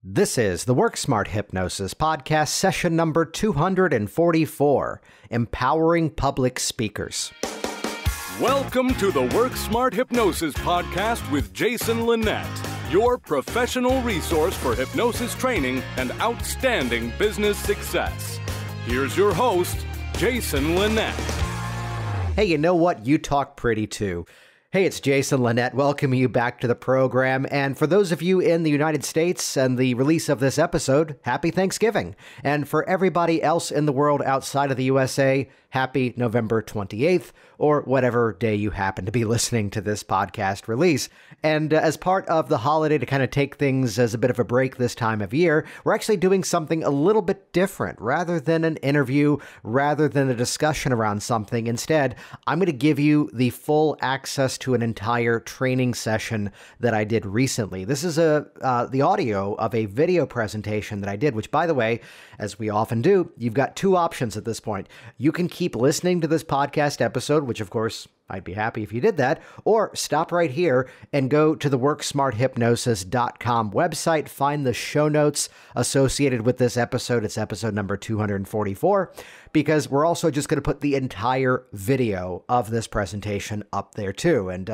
This is the Work Smart Hypnosis podcast, session number 244, Empowering Public Speakers. Welcome to the Work Smart Hypnosis podcast with Jason Linett, your professional resource for hypnosis training and outstanding business success. Here's your host, Jason Linett. Hey, you know what? You talk pretty too. Hey, it's Jason Linett welcoming you back to the program. And for those of you in the United States and the release of this episode, happy Thanksgiving. And for everybody else in the world outside of the USA, happy November 28th, or whatever day you happen to be listening to this podcast release. And as part of the holiday to kind of take things as a bit of a break this time of year, we're actually doing something a little bit different. Rather than an interview, rather than a discussion around something, instead, I'm going to give you the full access to an entire training session that I did recently. This is the audio of a video presentation that I did, which, by the way, as we often do, you've got two options at this point. You can keep listening to this podcast episode, which of course, I'd be happy if you did that, or stop right here and go to the WorkSmartHypnosis.com website, find the show notes associated with this episode. It's episode number 244, because we're also just going to put the entire video of this presentation up there too. And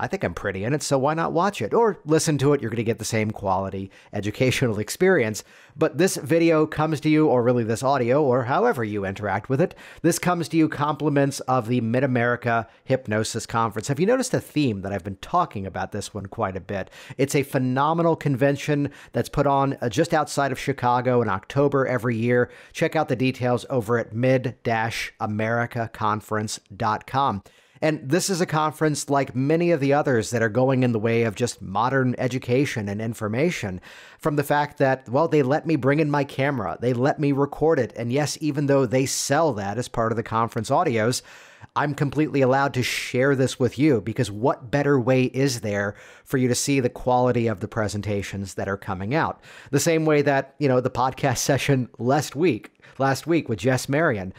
I think I'm pretty in it, so why not watch it? Or listen to it, you're going to get the same quality educational experience. But this video comes to you, or really this audio, or however you interact with it, this comes to you compliments of the Mid-America Hypnosis Conference. Have you noticed a theme that I've been talking about this one quite a bit? It's a phenomenal convention that's put on just outside of Chicago in October every year. Check out the details over at mid-americaconference.com. And this is a conference like many of the others that are going in the way of just modern education and information, from the fact that, well, they let me bring in my camera, they let me record it, and yes, even though they sell that as part of the conference audios, I'm completely allowed to share this with you, because what better way is there for you to see the quality of the presentations that are coming out? The same way that, the podcast session last week with Jess Marion,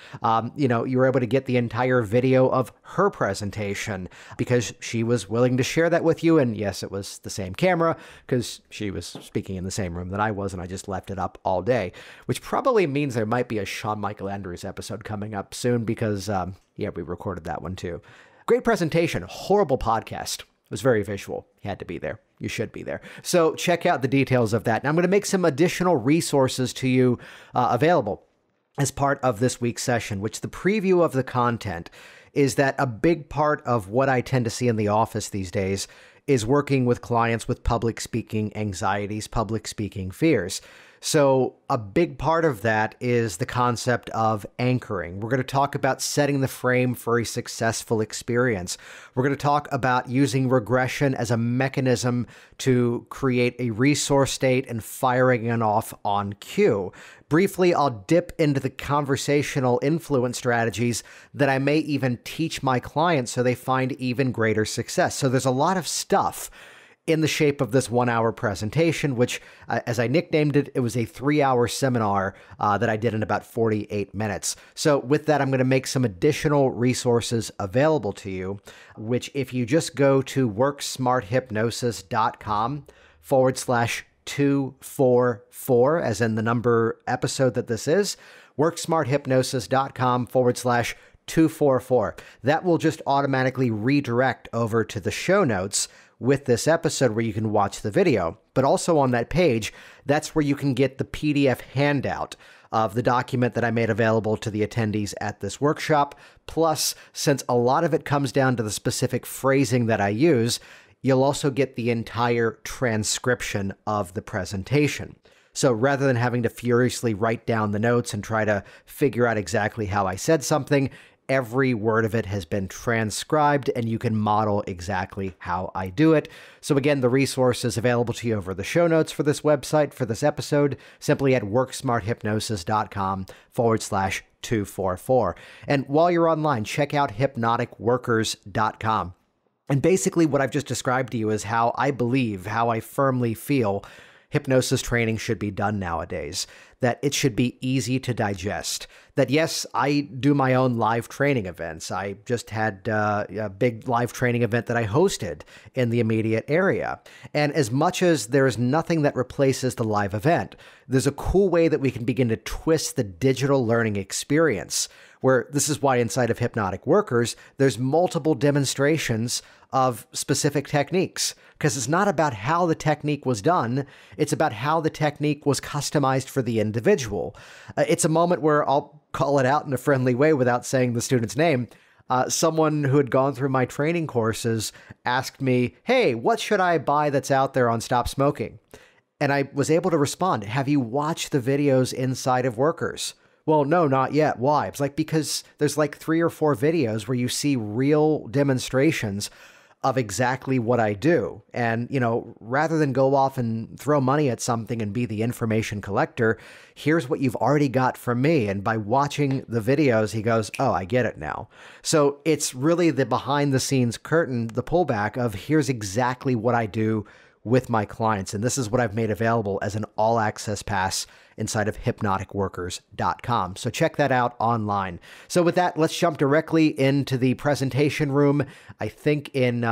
you were able to get the entire video of her presentation because she was willing to share that with you. And yes, it was the same camera because she was speaking in the same room that I was, and I just left it up all day, which probably means there might be a Sean Michael Andrews episode coming up soon because, we recorded that one too. Great presentation, horrible podcast. It was very visual. You had to be there. You should be there. So check out the details of that. Now I'm going to make some additional resources to you available as part of this week's session, which the preview of the content is that a big part of what I tend to see in the office these days is working with clients with public speaking anxieties, public speaking fears. So a big part of that is the concept of anchoring. We're going to talk about setting the frame for a successful experience. We're going to talk about using regression as a mechanism to create a resource state and firing it off on cue. Briefly, I'll dip into the conversational influence strategies that I may even teach my clients so they find even greater success. So there's a lot of stuff in the shape of this 1-hour presentation, which, as I nicknamed it, it was a 3-hour seminar that I did in about 48 minutes. So with that, I'm going to make some additional resources available to you, which if you just go to worksmarthypnosis.com/244, as in the number episode that this is, worksmarthypnosis.com/244. That will just automatically redirect over to the show notes with this episode where you can watch the video. But also on that page, that's where you can get the PDF handout of the document that I made available to the attendees at this workshop. Plus, since a lot of it comes down to the specific phrasing that I use, you'll also get the entire transcription of the presentation. So rather than having to furiously write down the notes and try to figure out exactly how I said something, every word of it has been transcribed and you can model exactly how I do it. So again, the resource is available to you over the show notes for this website, for this episode, simply at worksmarthypnosis.com/244. And while you're online, check out hypnoticworkers.com. And basically what I've just described to you is how I believe, how I firmly feel hypnosis training should be done nowadays, that it should be easy to digest. That yes, I do my own live training events. I just had a big live training event that I hosted in the immediate area. And as much as there is nothing that replaces the live event, there's a cool way that we can begin to twist the digital learning experience, where this is why inside of Hypnotic Workers, there's multiple demonstrations of specific techniques, because it's not about how the technique was done, it's about how the technique was customized for the individual. It's a moment where I'll call it out in a friendly way without saying the student's name. Someone who had gone through my training courses asked me, hey, what should I buy that's out there on stop smoking? And I was able to respond, have you watched the videos inside of Workers? Well, no, not yet. Why? It's like, because there's like 3 or 4 videos where you see real demonstrations of exactly what I do. And, rather than go off and throw money at something and be the information collector, here's what you've already got from me. And by watching the videos, he goes, oh, I get it now. So it's really the behind the scenes curtain, the pullback of here's exactly what I do with my clients. And this is what I've made available as an all access pass inside of hypnoticworkers.com. So check that out online. So with that, let's jump directly into the presentation room. I think in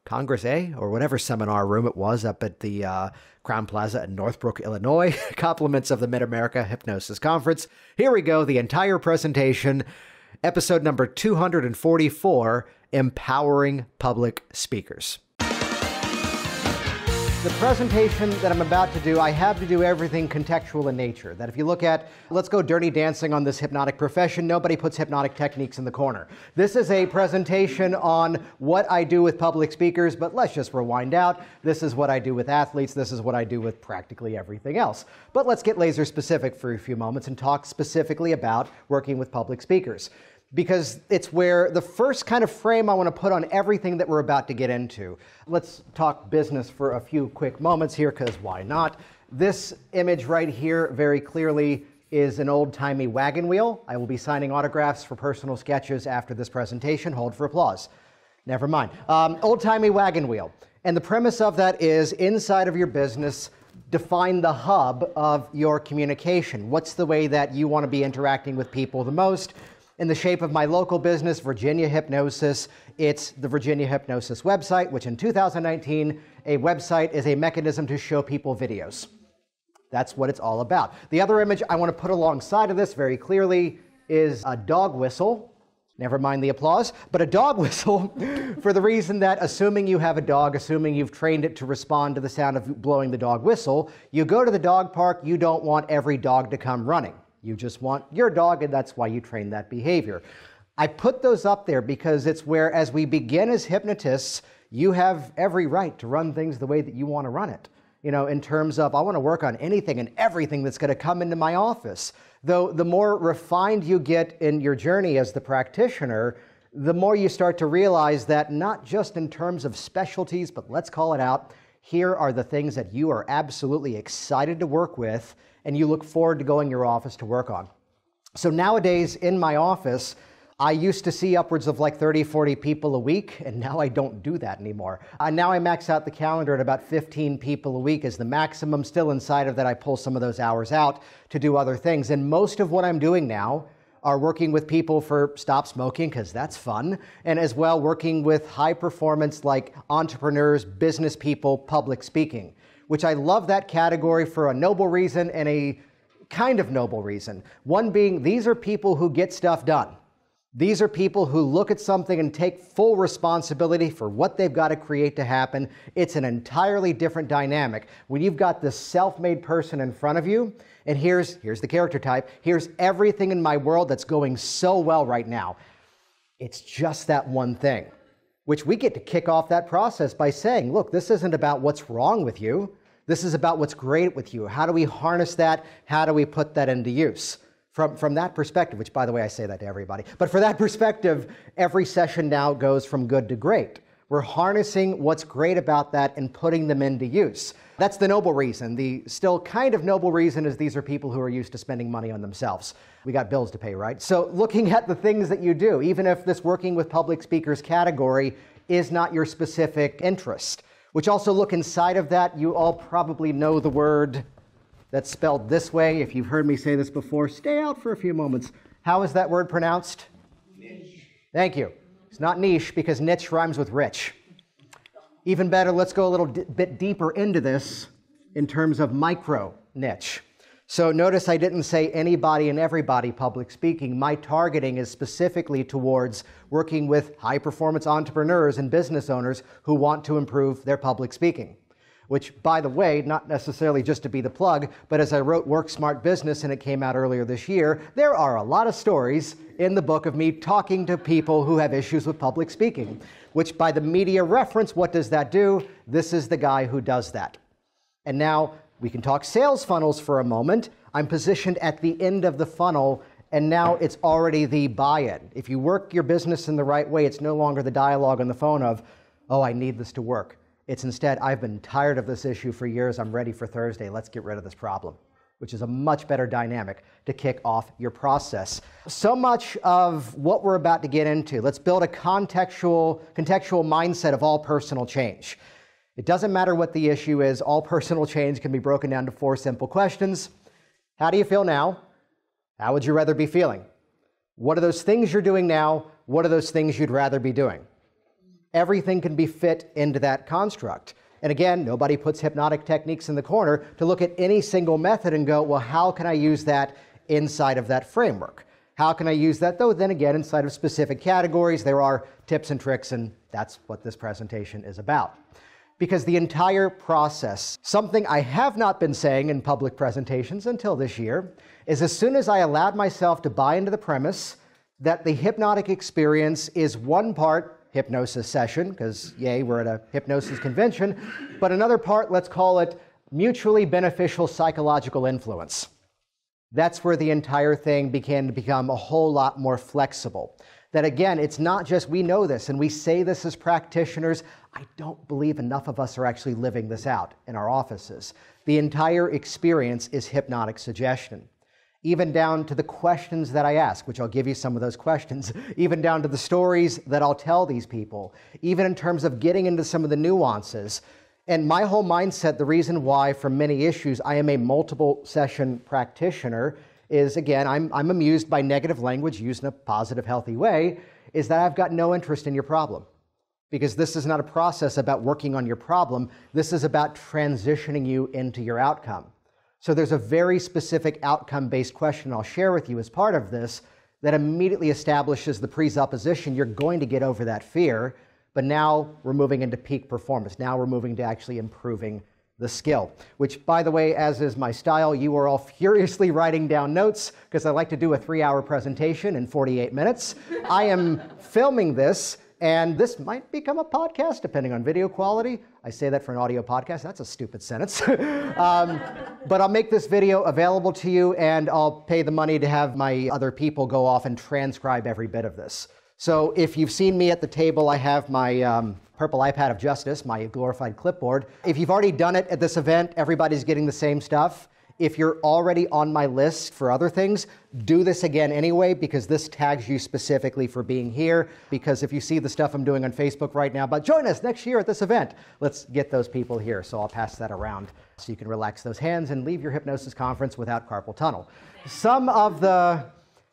Congress A or whatever seminar room it was up at the Crown Plaza in Northbrook, Illinois. Compliments of the Mid-America Hypnosis Conference. Here we go. The entire presentation, episode number 244, Empowering Public Speakers. The presentation that I'm about to do, I have to do everything contextual in nature. That if you look at, let's go Dirty Dancing on this hypnotic profession, nobody puts hypnotic techniques in the corner. This is a presentation on what I do with public speakers, but let's just rewind out. This is what I do with athletes. This is what I do with practically everything else. But let's get laser specific for a few moments and talk specifically about working with public speakers, because it's where the first kind of frame I want to put on everything that we're about to get into. Let's talk business for a few quick moments here, because why not? This image right here very clearly is an old-timey wagon wheel. I will be signing autographs for personal sketches after this presentation. Hold for applause. Never mind. Old-timey wagon wheel. And the premise of that is inside of your business, define the hub of your communication. What's the way that you want to be interacting with people the most? In the shape of my local business, Virginia Hypnosis, it's the Virginia Hypnosis website, which in 2019, a website is a mechanism to show people videos. That's what it's all about. The other image I want to put alongside of this very clearly is a dog whistle. Never mind the applause, but a dog whistle for the reason that assuming you have a dog, assuming you've trained it to respond to the sound of blowing the dog whistle, you go to the dog park, you don't want every dog to come running. You just want your dog, and that's why you train that behavior. I put those up there because it's where, as we begin as hypnotists, you have every right to run things the way that you want to run it. In terms of, I want to work on anything and everything that's going to come into my office. Though the more refined you get in your journey as the practitioner, the more you start to realize that not just in terms of specialties, but let's call it out, here are the things that you are absolutely excited to work with and you look forward to going to your office to work on. So nowadays in my office, I used to see upwards of like 30, 40 people a week, and now I don't do that anymore. Now I max out the calendar at about 15 people a week as the maximum. Still inside of that, I pull some of those hours out to do other things. And most of what I'm doing now are working with people for stop smoking, because that's fun, and as well working with high performance like entrepreneurs, business people, public speaking, which I love that category for a noble reason and a kind of noble reason. One being, these are people who get stuff done. These are people who look at something and take full responsibility for what they've got to create to happen. It's an entirely different dynamic. When you've got this self-made person in front of you, and here's the character type, here's everything in my world that's going so well right now. It's just that one thing, which we get to kick off that process by saying, look, this isn't about what's wrong with you. This is about what's great with you. How do we harness that? How do we put that into use? From that perspective, which by the way, I say that to everybody, but for that perspective, every session now goes from good to great. We're harnessing what's great about that and putting them into use. That's the noble reason. The still kind of noble reason is these are people who are used to spending money on themselves. We got bills to pay, right? So looking at the things that you do, even if this working with public speakers category is not your specific interest, which also look inside of that. You all probably know the word that's spelled this way. If you've heard me say this before, stay out for a few moments. How is that word pronounced? Niche. Thank you. It's not niche because niche rhymes with rich. Even better, let's go a little bit deeper into this in terms of micro niche. So notice I didn't say anybody and everybody public speaking. My targeting is specifically towards working with high-performance entrepreneurs and business owners who want to improve their public speaking. Which, by the way, not necessarily just to be the plug, but as I wrote Work Smart Business and it came out earlier this year, there are a lot of stories in the book of me talking to people who have issues with public speaking. Which, by the media reference, what does that do? This is the guy who does that. And now, we can talk sales funnels for a moment. I'm positioned at the end of the funnel, and now it's already the buy-in. If you work your business in the right way, it's no longer the dialogue on the phone of, oh, I need this to work. It's instead, I've been tired of this issue for years. I'm ready for Thursday. Let's get rid of this problem, which is a much better dynamic to kick off your process. So much of what we're about to get into, let's build a contextual mindset of all personal change. It doesn't matter what the issue is. All personal change can be broken down to 4 simple questions. How do you feel now? How would you rather be feeling? What are those things you're doing now? What are those things you'd rather be doing? Everything can be fit into that construct. And again, nobody puts hypnotic techniques in the corner to look at any single method and go, well, how can I use that inside of that framework? How can I use that, though, then again, inside of specific categories? There are tips and tricks, and that's what this presentation is about. Because the entire process, something I have not been saying in public presentations until this year, is as soon as I allowed myself to buy into the premise that the hypnotic experience is one part hypnosis session, because yay, we're at a hypnosis convention, but another part, let's call it mutually beneficial psychological influence. That's where the entire thing began to become a whole lot more flexible. That again, it's not just we know this and we say this as practitioners. I don't believe enough of us are actually living this out in our offices. The entire experience is hypnotic suggestion. Even down to the questions that I ask, which I'll give you some of those questions, even down to the stories that I'll tell these people, even in terms of getting into some of the nuances. And my whole mindset, the reason why for many issues I am a multiple session practitioner is, again, I'm amused by negative language used in a positive, healthy way, is that I've got no interest in your problem. Because this is not a process about working on your problem. This is about transitioning you into your outcome. So there's a very specific outcome-based question I'll share with you as part of this that immediately establishes the presupposition you're going to get over that fear, but now we're moving into peak performance. Now we're moving to actually improving the skill, which, by the way, as is my style, you are all furiously writing down notes because I like to do a 3-hour presentation in 48 minutes. I am filming this, and this might become a podcast depending on video quality. I say that for an audio podcast. That's a stupid sentence. But I'll make this video available to you, and I'll pay the money to have my other people go off and transcribe every bit of this. So if you've seen me at the table, I have my purple iPad of justice, my glorified clipboard. If you've already done it at this event, everybody's getting the same stuff. If you're already on my list for other things, do this again anyway, because this tags you specifically for being here. Because if you see the stuff I'm doing on Facebook right now, but join us next year at this event, let's get those people here. So I'll pass that around so you can relax those hands and leave your hypnosis conference without carpal tunnel. Some of the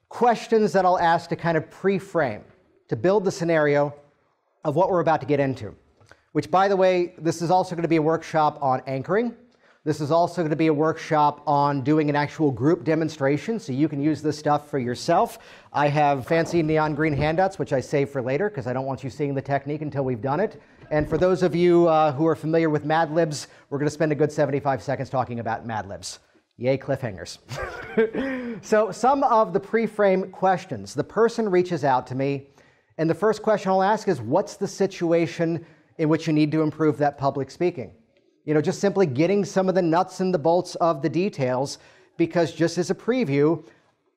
questions that I'll ask to kind of pre-frame, to build the scenario of what we're about to get into, which, by the way, this is also going to be a workshop on anchoring. This is also going to be a workshop on doing an actual group demonstration, so you can use this stuff for yourself. I have fancy neon green handouts, which I save for later because I don't want you seeing the technique until we've done it. And for those of you who are familiar with Mad Libs, we're going to spend a good 75 seconds talking about Mad Libs. Yay, cliffhangers. So some of the pre-frame questions. The person reaches out to me, and the first question I'll ask is, what's the situation in which you need to improve that public speaking? You know, just simply getting some of the nuts and the bolts of the details, because just as a preview,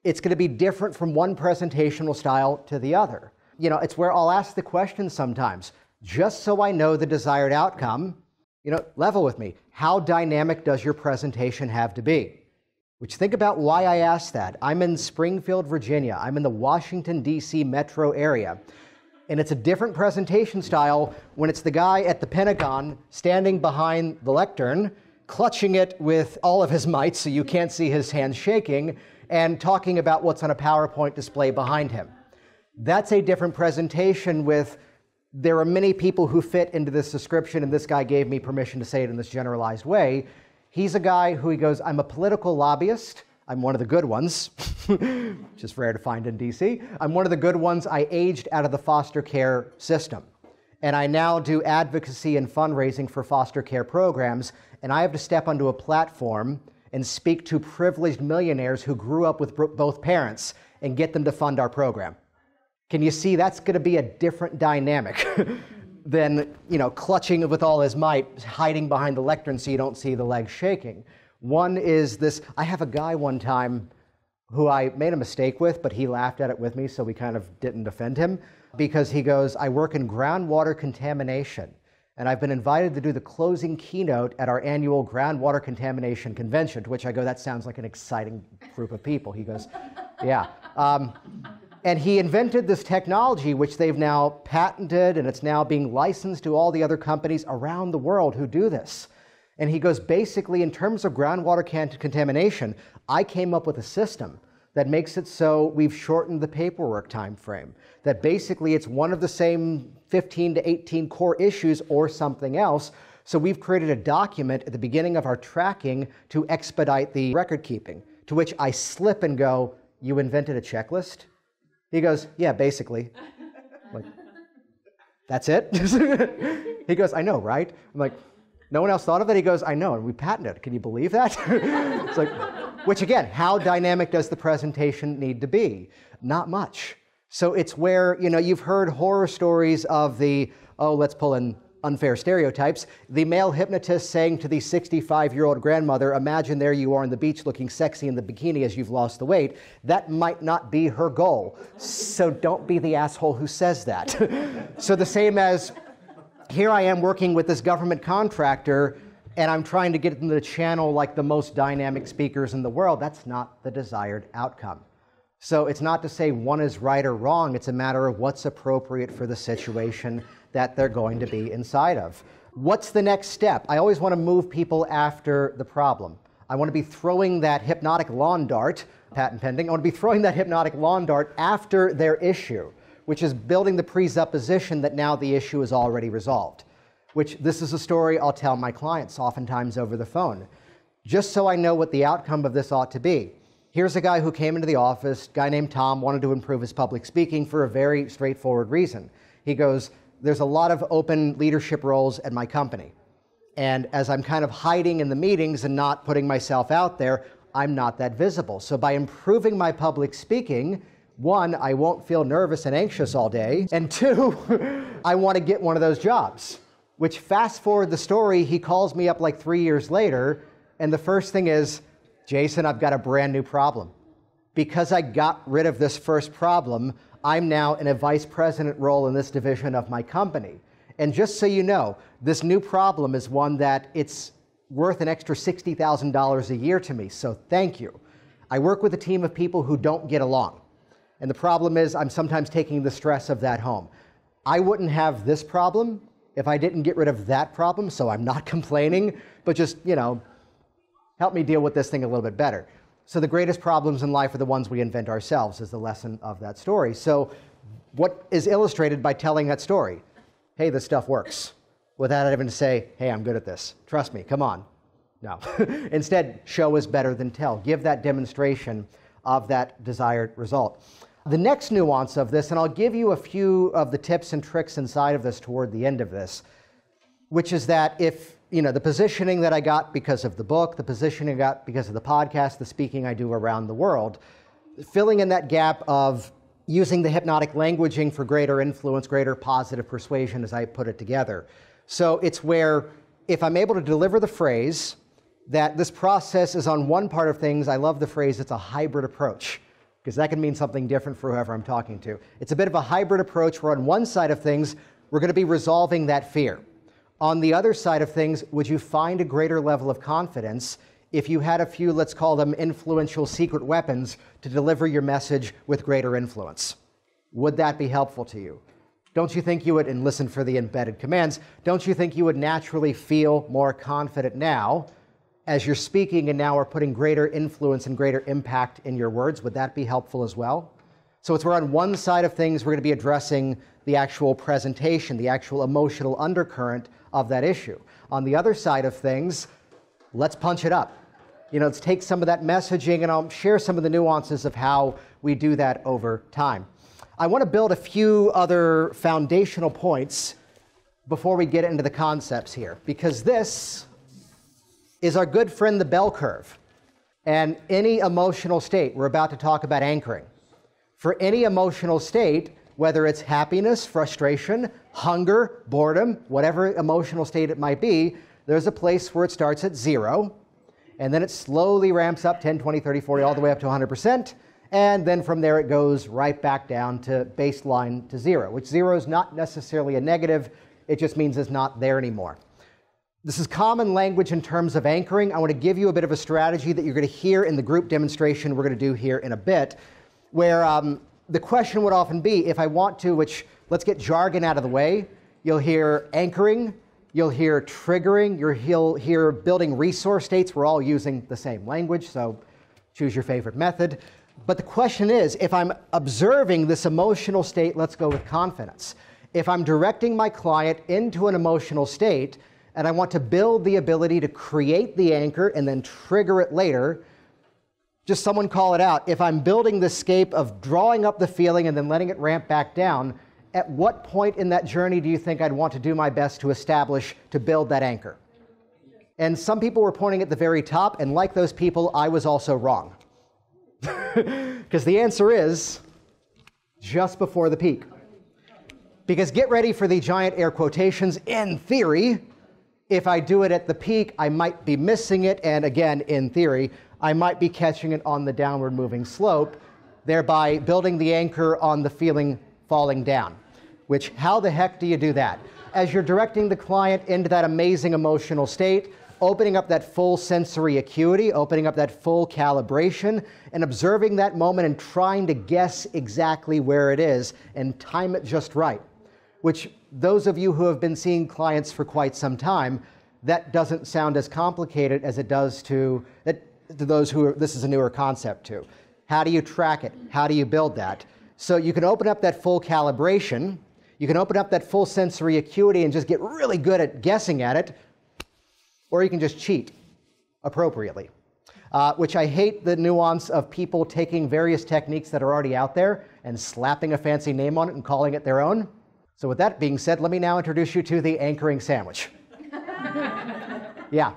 it's going to be different from one presentational style to the other. You know, it's where I'll ask the question sometimes, just so I know the desired outcome, you know, level with me. How dynamic does your presentation have to be? Which, think about why I asked that. I'm in Springfield, Virginia. I'm in the Washington, D.C. metro area. And it's a different presentation style when it's the guy at the Pentagon standing behind the lectern, clutching it with all of his might so you can't see his hands shaking, and talking about what's on a PowerPoint display behind him. That's a different presentation with, there are many people who fit into this description, and this guy gave me permission to say it in this generalized way. He's a guy who he goes, I'm a political lobbyist. I'm one of the good ones, which is rare to find in DC. I'm one of the good ones. I aged out of the foster care system. And I now do advocacy and fundraising for foster care programs. And I have to step onto a platform and speak to privileged millionaires who grew up with both parents and get them to fund our program. Can you see that's going to be a different dynamic than, clutching with all his might, hiding behind the lectern so you don't see the legs shaking. One is this, I have a guy one time who I made a mistake with, but he laughed at it with me, so we kind of didn't offend him, because he goes, I work in groundwater contamination, and I've been invited to do the closing keynote at our annual groundwater contamination convention, to which I go, that sounds like an exciting group of people. He goes, yeah. And he invented this technology, which they've now patented, and it's now being licensed to all the other companies around the world who do this. And he goes, basically, in terms of groundwater contamination, I came up with a system that makes it so we've shortened the paperwork time frame. That basically it's one of the same 15 to 18 core issues or something else. So we've created a document at the beginning of our tracking to expedite the record keeping. To which I slip and go, you invented a checklist? He goes, yeah, basically. I'm like, that's it? He goes, I know, right? I'm like, no one else thought of it? He goes, I know, and we patented it. Can you believe that? It's like, which again, how dynamic does the presentation need to be? Not much. So it's where, you've heard horror stories of the, let's pull in unfair stereotypes, the male hypnotist saying to the 65-year-old grandmother, imagine there you are on the beach looking sexy in the bikini as you've lost the weight. That might not be her goal. So don't be the asshole who says that. So the same as, here I am working with this government contractor, and I'm trying to get them to channel like the most dynamic speakers in the world. That's not the desired outcome. So it's not to say one is right or wrong. It's a matter of what's appropriate for the situation that they're going to be inside of. What's the next step? I always want to move people after the problem. I want to be throwing that hypnotic lawn dart, patent pending, I want to be throwing that hypnotic lawn dart after their issue, which is building the presupposition that now the issue is already resolved, which this is a story I'll tell my clients oftentimes over the phone, just so I know what the outcome of this ought to be. Here's a guy who came into the office, guy named Tom, wanted to improve his public speaking for a very straightforward reason. He goes, there's a lot of open leadership roles at my company. And as I'm kind of hiding in the meetings and not putting myself out there, I'm not that visible. So by improving my public speaking, one, I won't feel nervous and anxious all day. And two, I want to get one of those jobs. Which, fast forward the story, he calls me up like 3 years later, and the first thing is, Jason, I've got a brand new problem. Because I got rid of this first problem, I'm now in a vice president role in this division of my company. And just so you know, this new problem is one that it's worth an extra $60,000 a year to me, so thank you. I work with a team of people who don't get along. And the problem is I'm sometimes taking the stress of that home. I wouldn't have this problem if I didn't get rid of that problem, so I'm not complaining, but just, help me deal with this thing a little bit better. So the greatest problems in life are the ones we invent ourselves, is the lesson of that story. So what is illustrated by telling that story? Hey, this stuff works. Without having to say, hey, I'm good at this. Trust me, come on. No. Instead, show is better than tell. Give that demonstration of that desired result. The next nuance of this, and I'll give you a few of the tips and tricks inside of this toward the end of this, which is that if, the positioning that I got because of the book, the positioning I got because of the podcast, the speaking I do around the world, filling in that gap of using the hypnotic languaging for greater influence, greater positive persuasion as I put it together. So it's where if I'm able to deliver the phrase that this process is on one part of things, I love the phrase, it's a hybrid approach, because that can mean something different for whoever I'm talking to. It's a bit of a hybrid approach where on one side of things, we're going to be resolving that fear. On the other side of things, would you find a greater level of confidence if you had a few, let's call them influential secret weapons to deliver your message with greater influence? Would that be helpful to you? don't you think you would, and listen for the embedded commands, don't you think you would naturally feel more confident now as you're speaking and now are putting greater influence and greater impact in your words? Would that be helpful as well? So it's where on one side of things, we're going to be addressing the actual presentation, the actual emotional undercurrent of that issue. On the other side of things, let's punch it up. Let's take some of that messaging, and I'll share some of the nuances of how we do that over time. I want to build a few other foundational points before we get into the concepts here, because this is our good friend, the bell curve. And any emotional state, we're about to talk about anchoring. For any emotional state, whether it's happiness, frustration, hunger, boredom, whatever emotional state it might be, there's a place where it starts at 0, and then it slowly ramps up 10, 20, 30, 40, all the way up to 100%, and then from there it goes right back down to baseline to 0, which 0 is not necessarily a negative, it just means it's not there anymore. This is common language in terms of anchoring. I want to give you a bit of a strategy that you're going to hear in the group demonstration we're going to do here in a bit, where the question would often be, if I want to, which let's get jargon out of the way, you'll hear anchoring, you'll hear triggering, you'll hear building resource states. We're all using the same language, so choose your favorite method. But the question is, if I'm observing this emotional state, let's go with confidence. If I'm directing my client into an emotional state, and I want to build the ability to create the anchor and then trigger it later, just someone call it out. If I'm building the scape of drawing up the feeling and then letting it ramp back down, at what point in that journey do you think I'd want to do my best to establish, to build that anchor? And some people were pointing at the very top, and like those people, I was also wrong. Because the answer is just before the peak. Because get ready for the giant air quotations. In theory, if I do it at the peak, I might be missing it, and again, in theory, I might be catching it on the downward moving slope, thereby building the anchor on the feeling falling down. Which, how the heck do you do that? As you're directing the client into that amazing emotional state, opening up that full sensory acuity, opening up that full calibration, and observing that moment and trying to guess exactly where it is and time it just right. Which, those of you who have been seeing clients for quite some time, that doesn't sound as complicated as it does to those who this is a newer concept to. How do you track it? How do you build that? So you can open up that full calibration, you can open up that full sensory acuity and just get really good at guessing at it, or you can just cheat appropriately. Which I hate the nuance of people taking various techniques that are already out there and slapping a fancy name on it and calling it their own. So with that being said, let me now introduce you to the anchoring sandwich. Yeah.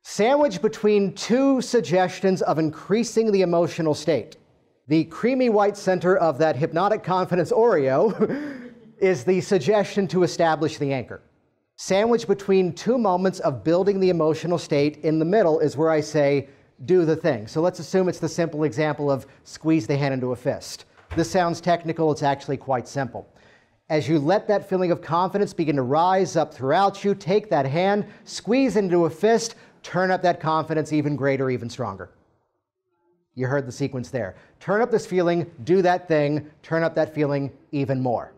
Sandwich between two suggestions of increasing the emotional state. The creamy white center of that hypnotic confidence Oreo is the suggestion to establish the anchor. Sandwich between two moments of building the emotional state in the middle is where I say, do the thing. So let's assume it's the simple example of squeeze the hand into a fist. This sounds technical, it's actually quite simple. As you let that feeling of confidence begin to rise up throughout you, take that hand, squeeze into a fist, turn up that confidence even greater, even stronger. You heard the sequence there. Turn up this feeling, do that thing, turn up that feeling even more.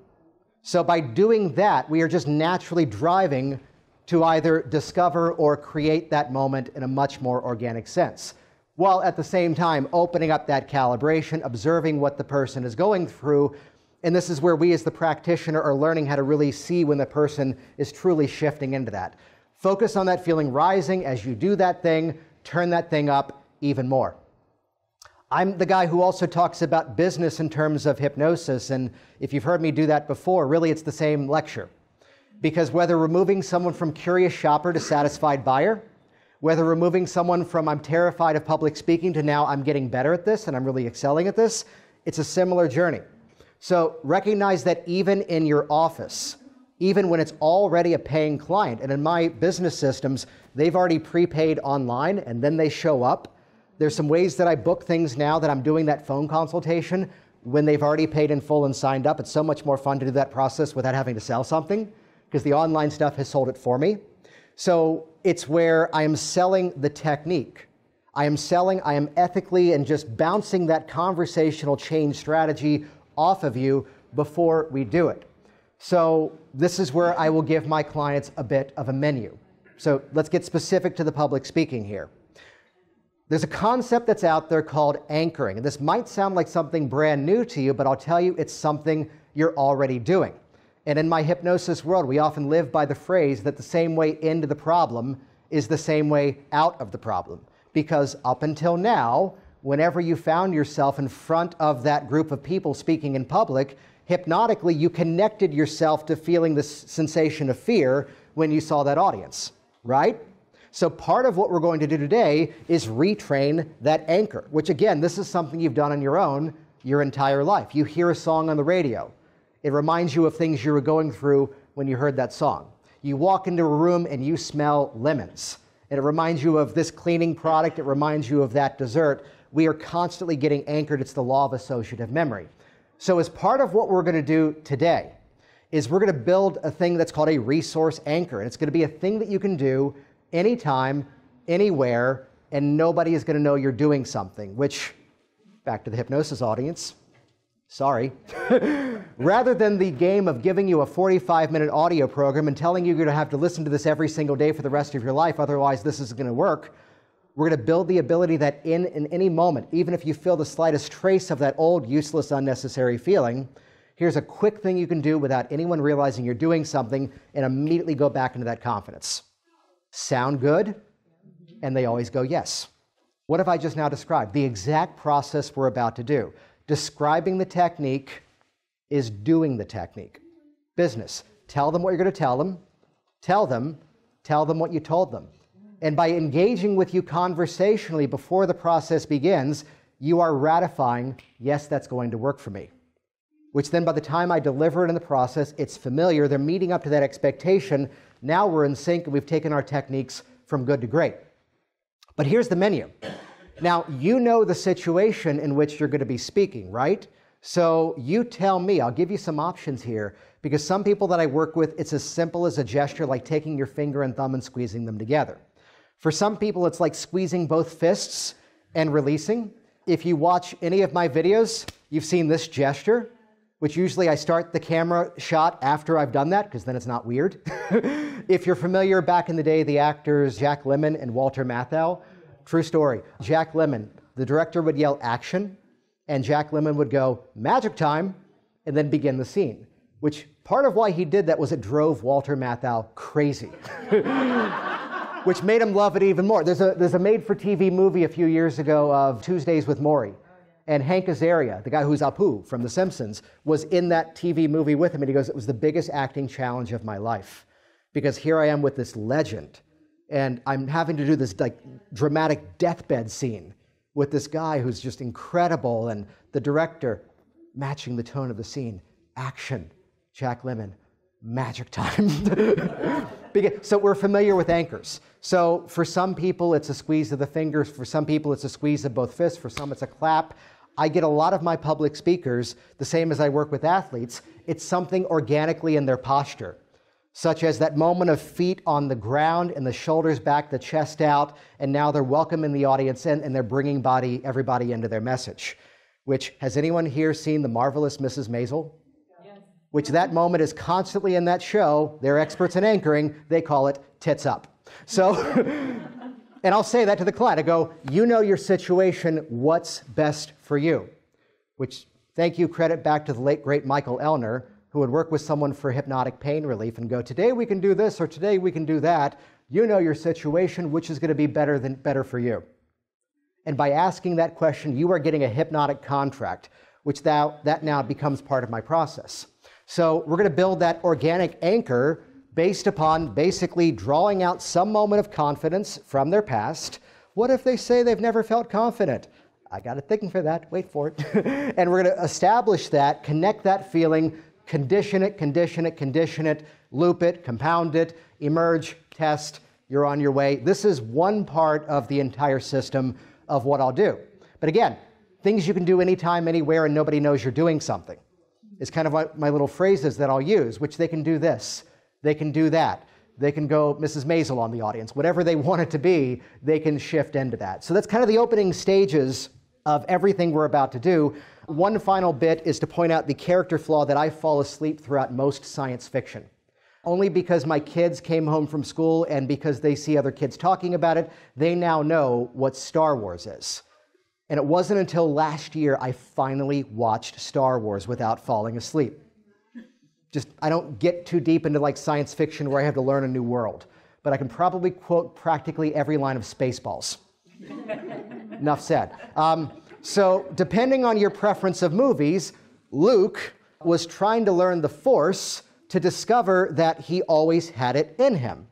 So by doing that, we are just naturally driving to either discover or create that moment in a much more organic sense, while at the same time opening up that calibration, observing what the person is going through. And this is where we as the practitioner are learning how to really see when the person is truly shifting into that. Focus on that feeling rising. As you do that thing, turn that thing up even more. I'm the guy who also talks about business in terms of hypnosis, and if you've heard me do that before, really it's the same lecture. Because whether we're moving someone from curious shopper to satisfied buyer, whether we're moving someone from I'm terrified of public speaking to now I'm getting better at this and I'm really excelling at this, it's a similar journey. So recognize that even in your office, even when it's already a paying client, and in my business systems, they've already prepaid online and then they show up. There's some ways that I book things now that I'm doing that phone consultation when they've already paid in full and signed up. It's so much more fun to do that process without having to sell something because the online stuff has sold it for me. So it's where I am selling the technique. I am ethically and just bouncing that conversational change strategy off of you before we do it. So this is where I will give my clients a bit of a menu. So let's get specific to the public speaking here. There's a concept that's out there called anchoring. And this might sound like something brand new to you, but I'll tell you it's something you're already doing. And in my hypnosis world, we often live by the phrase that the same way into the problem is the same way out of the problem. Because up until now, whenever you found yourself in front of that group of people speaking in public, hypnotically you connected yourself to feeling this sensation of fear when you saw that audience, right? So part of what we're going to do today is retrain that anchor, which again, this is something you've done on your own your entire life. You hear a song on the radio. It reminds you of things you were going through when you heard that song. You walk into a room and you smell lemons. And it reminds you of this cleaning product. It reminds you of that dessert. We are constantly getting anchored. It's the law of associative memory. So as part of what we're going to do today is we're going to build a thing that's called a resource anchor. And it's going to be a thing that you can do anytime, anywhere, and nobody is going to know you're doing something, which, back to the hypnosis audience, sorry. Rather than the game of giving you a 45-minute audio program and telling you you're going to have to listen to this every single day for the rest of your life, otherwise this isn't going to work, we're going to build the ability that in any moment, even if you feel the slightest trace of that old, useless, unnecessary feeling, here's a quick thing you can do without anyone realizing you're doing something and immediately go back into that confidence. Sound good? And they always go, yes. What have I just now described? The exact process we're about to do. Describing the technique is doing the technique. Business. Tell them what you're going to tell them. Tell them what you told them. And by engaging with you conversationally before the process begins, you are ratifying, yes, that's going to work for me. Which then by the time I deliver it in the process, it's familiar. They're meeting up to that expectation. Now we're in sync and we've taken our techniques from good to great. But here's the menu. Now, you know the situation in which you're going to be speaking, right? So you tell me. I'll give you some options here, because some people that I work with, it's as simple as a gesture like taking your finger and thumb and squeezing them together. For some people, it's like squeezing both fists and releasing. If you watch any of my videos, you've seen this gesture, which usually I start the camera shot after I've done that, because then it's not weird. If you're familiar, back in the day, the actors Jack Lemmon and Walter Matthau, true story. Jack Lemmon, the director would yell action, and Jack Lemmon would go, magic time, and then begin the scene, which part of why he did that was it drove Walter Matthau crazy, which made him love it even more. There's a made-for-TV movie a few years ago of Tuesdays with Morrie, and Hank Azaria, the guy who's Apu from The Simpsons, was in that TV movie with him, and he goes, it was the biggest acting challenge of my life, because here I am with this legend, and I'm having to do this like dramatic deathbed scene with this guy who's just incredible, and the director matching the tone of the scene. Action, Jack Lemmon, magic time. So we're familiar with anchors. So for some people, it's a squeeze of the fingers. For some people, it's a squeeze of both fists. For some, it's a clap. I get a lot of my public speakers, the same as I work with athletes, it's something organically in their posture, such as that moment of feet on the ground and the shoulders back, the chest out, and now they're welcoming the audience in and they're bringing everybody into their message. Which, has anyone here seen The Marvelous Mrs. Maisel? Yes. Which that moment is constantly in that show. They're experts in anchoring. They call it tits up. So, and I'll say that to the client. I go, you know your situation, what's best for you? Which, thank you, credit back to the late, great Michael Ellner, who would work with someone for hypnotic pain relief and go, today we can do this or today we can do that. You know your situation, which is going to be better for you. And by asking that question, you are getting a hypnotic contract, which that now becomes part of my process. So we're going to build that organic anchor based upon basically drawing out some moment of confidence from their past. What if they say they've never felt confident? I got a thinking for that. Wait for it. And we're going to establish that, connect that feeling, condition it, loop it, compound it, emerge, test, you're on your way. This is one part of the entire system of what I'll do. But again, things you can do anytime, anywhere, and nobody knows you're doing something. It's kind of my little phrases that I'll use, which they can do this, they can do that. They can go Mrs. Maisel on the audience. Whatever they want it to be, they can shift into that. So that's kind of the opening stages of everything we're about to do. One final bit is to point out the character flaw that I fall asleep throughout most science fiction. Only because my kids came home from school and because they see other kids talking about it, they now know what Star Wars is. And it wasn't until last year I finally watched Star Wars without falling asleep. I don't get too deep into like science fiction where I have to learn a new world, but I can probably quote practically every line of Spaceballs. Enough said. So depending on your preference of movies, Luke was trying to learn the Force to discover that he always had it in him,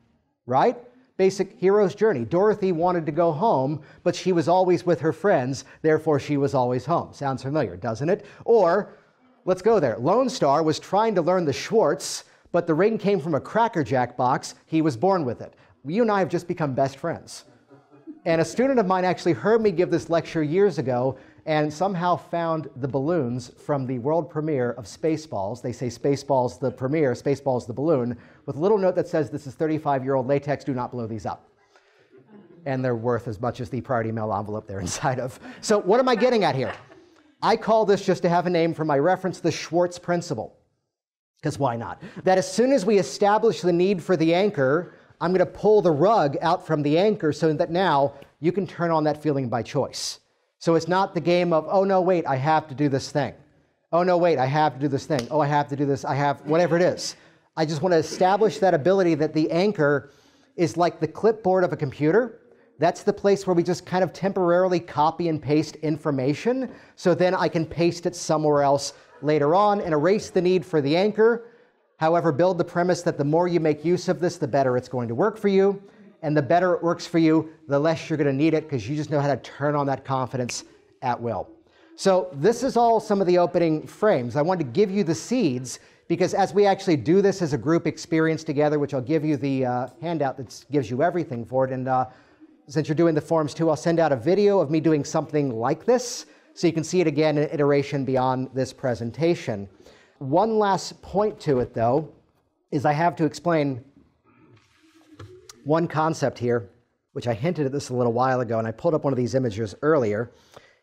right? Basic hero's journey. Dorothy wanted to go home, but she was always with her friends, therefore she was always home. Sounds familiar, doesn't it? Or, let's go there. Lone Star was trying to learn the Schwartz, but the ring came from a Cracker Jack box. He was born with it. You and I have just become best friends. And a student of mine actually heard me give this lecture years ago and somehow found the balloons from the world premiere of Spaceballs. They say Spaceballs the premiere, Spaceballs the balloon, with a little note that says this is 35-year-old latex, do not blow these up. And they're worth as much as the Priority Mail envelope they're inside of. So what am I getting at here? I call this, just to have a name for my reference, the Schwartz principle. Because why not? That as soon as we establish the need for the anchor, I'm going to pull the rug out from the anchor so that now you can turn on that feeling by choice. So it's not the game of, oh no, wait, I have to do this thing. Oh no, wait, I have to do this thing. Oh, I have to do this. I have, whatever it is. I just want to establish that ability that the anchor is like the clipboard of a computer. That's the place where we just kind of temporarily copy and paste information, so then I can paste it somewhere else later on and erase the need for the anchor. However, build the premise that the more you make use of this, the better it's going to work for you. And the better it works for you, the less you're going to need it, because you just know how to turn on that confidence at will. So this is all some of the opening frames. I wanted to give you the seeds, because as we actually do this as a group experience together, which I'll give you the handout that gives you everything for it, and since you're doing the forms too, I'll send out a video of me doing something like this, so you can see it again in iteration beyond this presentation. One last point to it, though, is I have to explain one concept here, which I hinted at this a little while ago, and I pulled up one of these images earlier.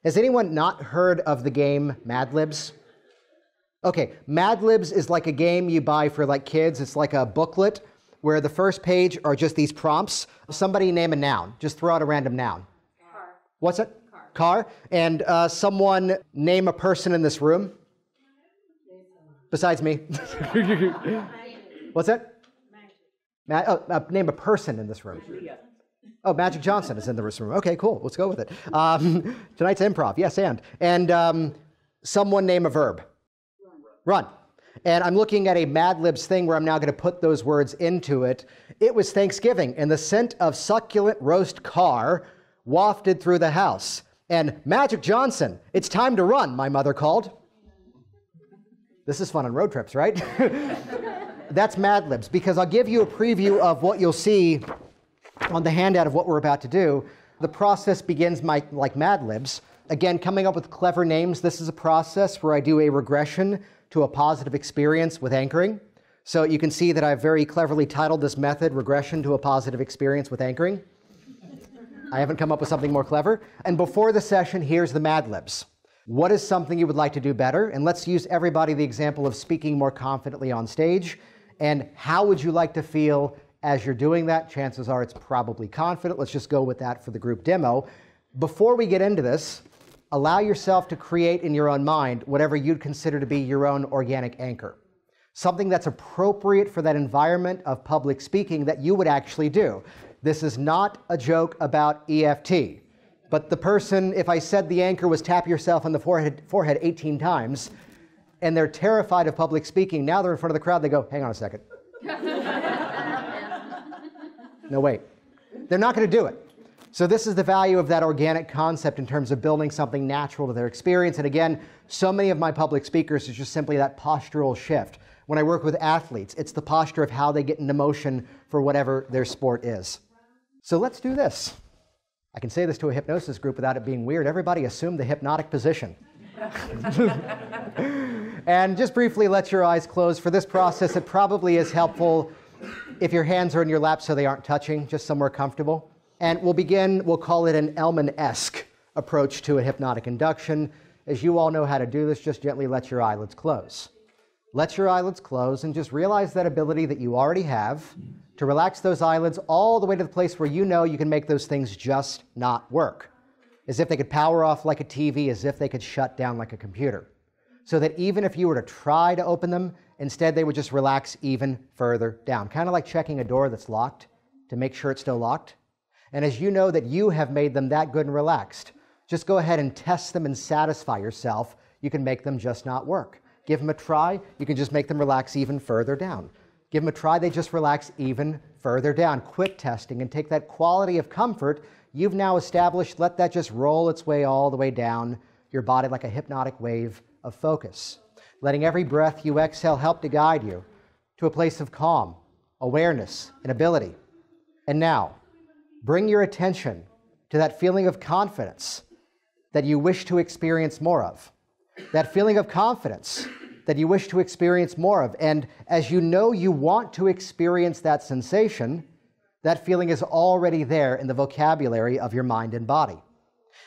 Has anyone not heard of the game Mad Libs? Okay, Mad Libs is like a game you buy for like kids. It's like a booklet where the first page are just these prompts. Somebody name a noun. Just throw out a random noun. Car. What's it? Car. Car. And someone name a person in this room. Besides me. What's that? Name a person in this room. Oh, Magic Johnson is in the room. Okay, cool. Let's go with it. Tonight's improv. Yes, and someone name a verb. Run. And I'm looking at a Mad Libs thing where I'm now going to put those words into it. It was Thanksgiving, and the scent of succulent roast car wafted through the house. And Magic Johnson, it's time to run, my mother called. This is fun on road trips, right? That's Mad Libs, because I'll give you a preview of what you'll see on the handout of what we're about to do. The process begins like Mad Libs. Again, coming up with clever names. This is a process where I do a regression to a positive experience with anchoring. So you can see that I've very cleverly titled this method, Regression to a Positive Experience with Anchoring. I haven't come up with something more clever. And before the session, here's the Mad Libs. What is something you would like to do better? And let's use everybody the example of speaking more confidently on stage. And how would you like to feel as you're doing that? Chances are it's probably confident. Let's just go with that for the group demo. Before we get into this, allow yourself to create in your own mind whatever you'd consider to be your own organic anchor. Something that's appropriate for that environment of public speaking that you would actually do. This is not a joke about EFT. But the person, if I said the anchor was tap yourself on the forehead 18 times, and they're terrified of public speaking, now they're in front of the crowd, they go, hang on a second. No, wait. They're not going to do it. So this is the value of that organic concept in terms of building something natural to their experience. And again, so many of my public speakers is just simply that postural shift. When I work with athletes, it's the posture of how they get into motion for whatever their sport is. So let's do this. I can say this to a hypnosis group without it being weird. Everybody assume the hypnotic position. And just briefly, let your eyes close. For this process, it probably is helpful if your hands are in your lap so they aren't touching, just somewhere comfortable. And we'll begin, we'll call it an Elman-esque approach to a hypnotic induction. As you all know how to do this, just gently let your eyelids close. Let your eyelids close and just realize that ability that you already have to relax those eyelids all the way to the place where you know you can make those things just not work. As if they could power off like a TV, as if they could shut down like a computer. So that even if you were to try to open them, instead they would just relax even further down. Kind of like checking a door that's locked to make sure it's still locked. And as you know that you have made them that good and relaxed, just go ahead and test them and satisfy yourself. You can make them just not work. Give them a try, you can just make them relax even further down. Give them a try, they just relax even further down. Quit testing and take that quality of comfort you've now established, let that just roll its way all the way down your body like a hypnotic wave of focus. Letting every breath you exhale help to guide you to a place of calm, awareness, and ability. And now, bring your attention to that feeling of confidence that you wish to experience more of. That feeling of confidence that you wish to experience more of. And as you know you want to experience that sensation, that feeling is already there in the vocabulary of your mind and body.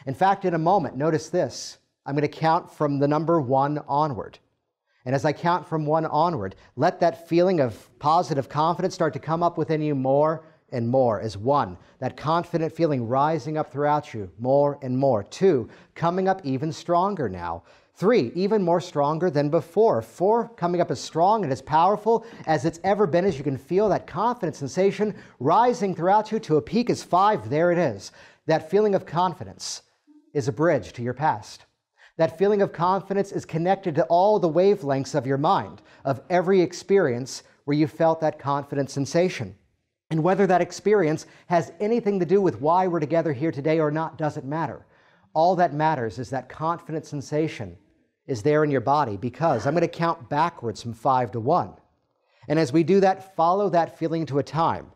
In fact, in a moment, notice this. I'm going to count from the number 1 onward. And as I count from 1 onward, let that feeling of positive confidence start to come up within you more and more as 1. That confident feeling rising up throughout you more and more. 2, coming up even stronger now. 3, even more stronger than before. 4, coming up as strong and as powerful as it's ever been, as you can feel that confident sensation rising throughout you to a peak as 5. There it is. That feeling of confidence is a bridge to your past. That feeling of confidence is connected to all the wavelengths of your mind, of every experience where you felt that confident sensation. And whether that experience has anything to do with why we're together here today or not doesn't matter. All that matters is that confident sensation is there in your body, because I'm going to count backwards from 5 to 1. And as we do that, follow that feeling to a time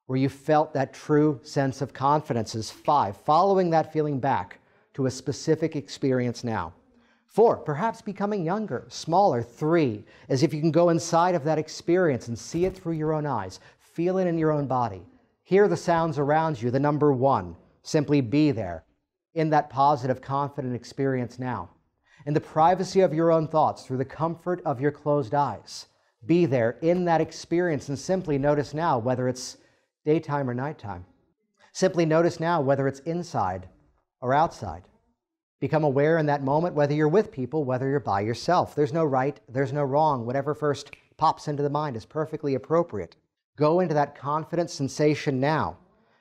where you felt that true sense of confidence as 5, following that feeling back to a specific experience now. 4, perhaps becoming younger, smaller. 3, as if you can go inside of that experience and see it through your own eyes, feel it in your own body, hear the sounds around you. The number 1, simply be there in that positive, confident experience now. In the privacy of your own thoughts, through the comfort of your closed eyes, be there in that experience and simply notice now whether it's daytime or nighttime. Simply notice now whether it's inside or outside. Become aware in that moment whether you're with people, whether you're by yourself. There's no right, there's no wrong. Whatever first pops into the mind is perfectly appropriate. Go into that confident sensation now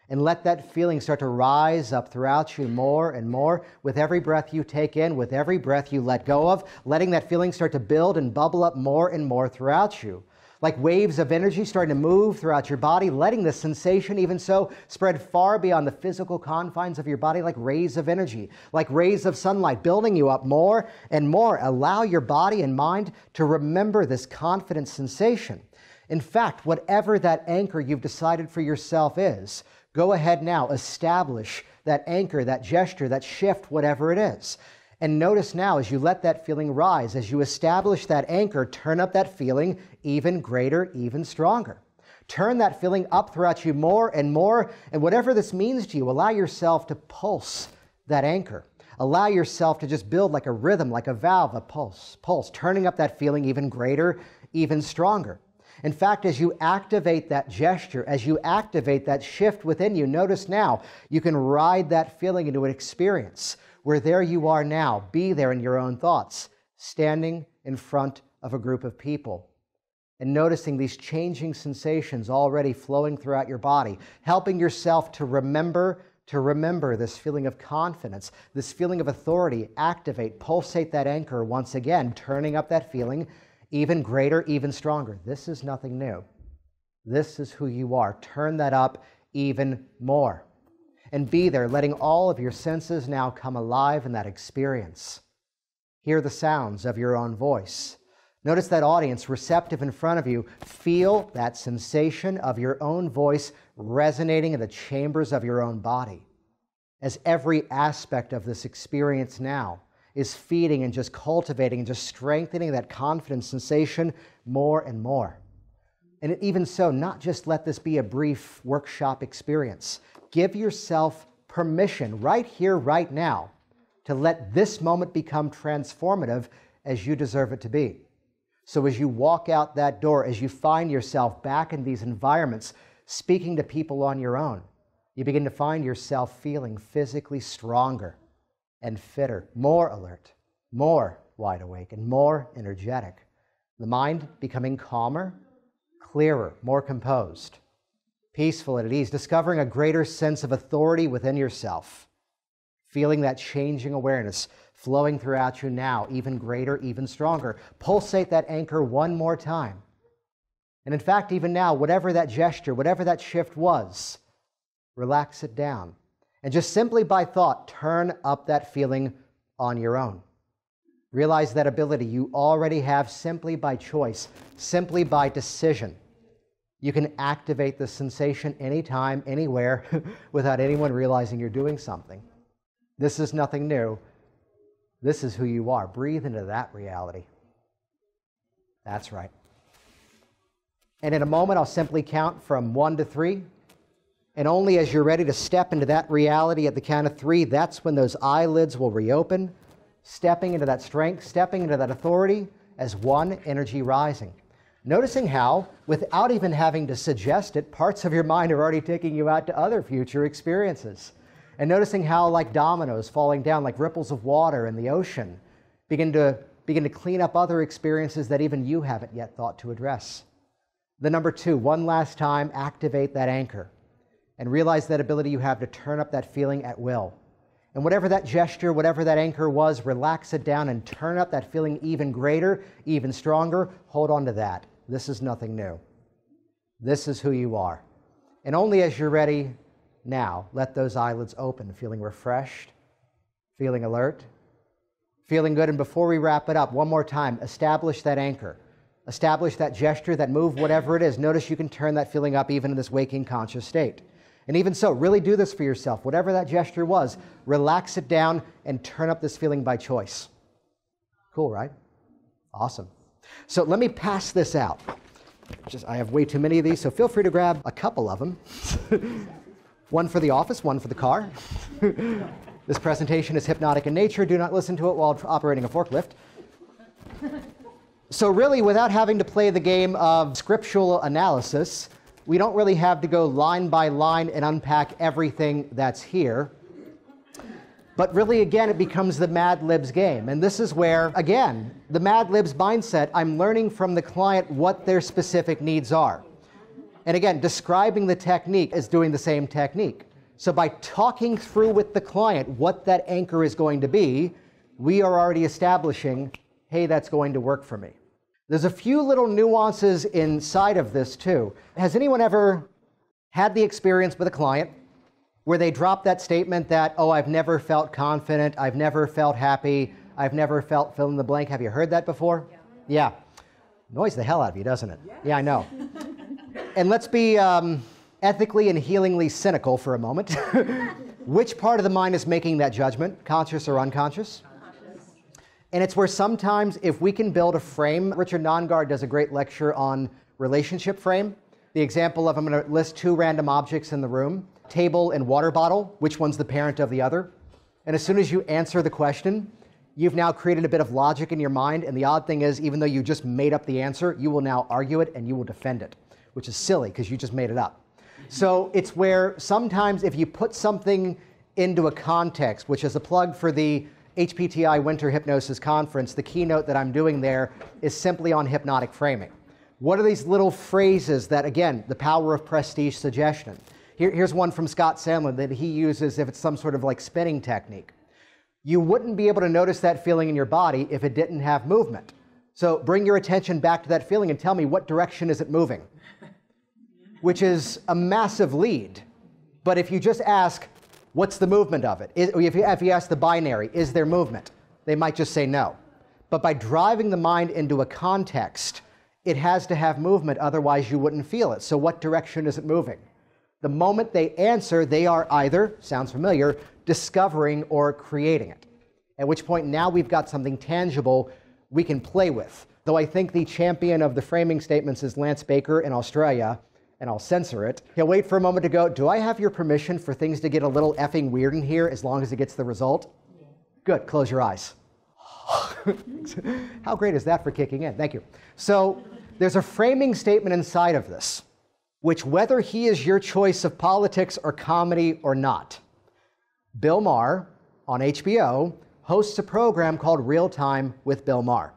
and let that feeling start to rise up throughout you more and more with every breath you take in, with every breath you let go of, letting that feeling start to build and bubble up more and more throughout you. Like waves of energy starting to move throughout your body, letting the sensation even so spread far beyond the physical confines of your body like rays of energy, like rays of sunlight, building you up more and more. Allow your body and mind to remember this confident sensation. In fact, whatever that anchor you've decided for yourself is, go ahead now, establish that anchor, that gesture, that shift, whatever it is. And notice now as you let that feeling rise, as you establish that anchor, turn up that feeling even greater, even stronger. Turn that feeling up throughout you more, and whatever this means to you, allow yourself to pulse that anchor. Allow yourself to just build like a rhythm, like a valve, a pulse, turning up that feeling even greater, even stronger. In fact, as you activate that gesture, as you activate that shift within you, notice now you can ride that feeling into an experience where there you are now, be there in your own thoughts, standing in front of a group of people and noticing these changing sensations already flowing throughout your body, helping yourself to remember this feeling of confidence, this feeling of authority. Activate, pulsate that anchor once again, turning up that feeling even greater, even stronger. This is nothing new. This is who you are. Turn that up even more. And be there, letting all of your senses now come alive in that experience. Hear the sounds of your own voice. Notice that audience receptive in front of you. Feel that sensation of your own voice resonating in the chambers of your own body. As every aspect of this experience now is feeding and just cultivating and just strengthening that confident sensation more and more. And even so, not just let this be a brief workshop experience. Give yourself permission right here, right now, to let this moment become transformative as you deserve it to be. So as you walk out that door, as you find yourself back in these environments, speaking to people on your own, you begin to find yourself feeling physically stronger and fitter, more alert, more wide awake, and more energetic. The mind becoming calmer, clearer, more composed, peaceful and at ease, discovering a greater sense of authority within yourself, feeling that changing awareness flowing throughout you now, even greater, even stronger. Pulsate that anchor one more time. And in fact, even now, whatever that gesture, whatever that shift was, relax it down. And just simply by thought, turn up that feeling on your own. Realize that ability you already have simply by choice, simply by decision. You can activate the sensation anytime, anywhere, without anyone realizing you're doing something. This is nothing new. This is who you are. Breathe into that reality. That's right. And in a moment, I'll simply count from 1 to 3. And only as you're ready to step into that reality at the count of 3, that's when those eyelids will reopen, stepping into that strength, stepping into that authority as one energy rising. Noticing how, without even having to suggest it, parts of your mind are already taking you out to other future experiences. And noticing how, like dominoes falling down, like ripples of water in the ocean, begin to clean up other experiences that even you haven't yet thought to address. The number 2, one last time, activate that anchor and realize that ability you have to turn up that feeling at will. And whatever that gesture, whatever that anchor was, relax it down and turn up that feeling even greater, even stronger. Hold on to that. This is nothing new. This is who you are. And only as you're ready now, let those eyelids open, feeling refreshed, feeling alert, feeling good. And before we wrap it up, one more time, establish that anchor. Establish that gesture, that move, whatever it is. Notice you can turn that feeling up even in this waking conscious state. And even so, really do this for yourself. Whatever that gesture was, relax it down and turn up this feeling by choice. Cool, right? Awesome. So let me pass this out. I have way too many of these, so feel free to grab a couple of them. One for the office, one for the car. This presentation is hypnotic in nature. Do not listen to it while operating a forklift. So really, without having to play the game of scriptural analysis, we don't really have to go line by line and unpack everything that's here. But really, again, it becomes the Mad Libs game. And this is where, again, the Mad Libs mindset, I'm learning from the client what their specific needs are. And again, describing the technique is doing the same technique. So by talking through with the client what that anchor is going to be, we are already establishing, hey, that's going to work for me. There's a few little nuances inside of this too. Has anyone ever had the experience with a client where they drop that statement that, oh, I've never felt confident, I've never felt happy, I've never felt fill in the blank? Have you heard that before? Yeah. Annoys the hell out of you, doesn't it? Yeah, I know. And let's be ethically and healingly cynical for a moment. Which part of the mind is making that judgment, conscious or unconscious? And it's where sometimes if we can build a frame, Richard Nongard does a great lecture on relationship frame. The example of, I'm going to list 2 random objects in the room, table and water bottle, which one's the parent of the other? And as soon as you answer the question, you've now created a bit of logic in your mind. And the odd thing is, even though you just made up the answer, you will now argue it and you will defend it, which is silly because you just made it up. So it's where sometimes if you put something into a context, which is a plug for the HPTI Winter Hypnosis Conference, the keynote that I'm doing there is simply on hypnotic framing. What are these little phrases that, again, the power of prestige suggestion? Here's one from Scott Sandlin that he uses if it's some sort of like spinning technique. You wouldn't be able to notice that feeling in your body if it didn't have movement. So bring your attention back to that feeling and tell me what direction is it moving, which is a massive lead. But if you just ask, what's the movement of it? If you ask the binary, is there movement? They might just say no. But by driving the mind into a context, it has to have movement, otherwise you wouldn't feel it. So what direction is it moving? The moment they answer, they are either, sounds familiar, discovering or creating it. At which point now we've got something tangible we can play with. Though I think the champion of the framing statements is Lance Baker in Australia, and I'll censor it. He'll wait for a moment to go, do I have your permission for things to get a little effing weird in here as long as it gets the result? Yeah. Good, close your eyes. How great is that for kicking in? Thank you. So there's a framing statement inside of this, which whether he is your choice of politics or comedy or not, Bill Maher on HBO hosts a program called Real Time with Bill Maher.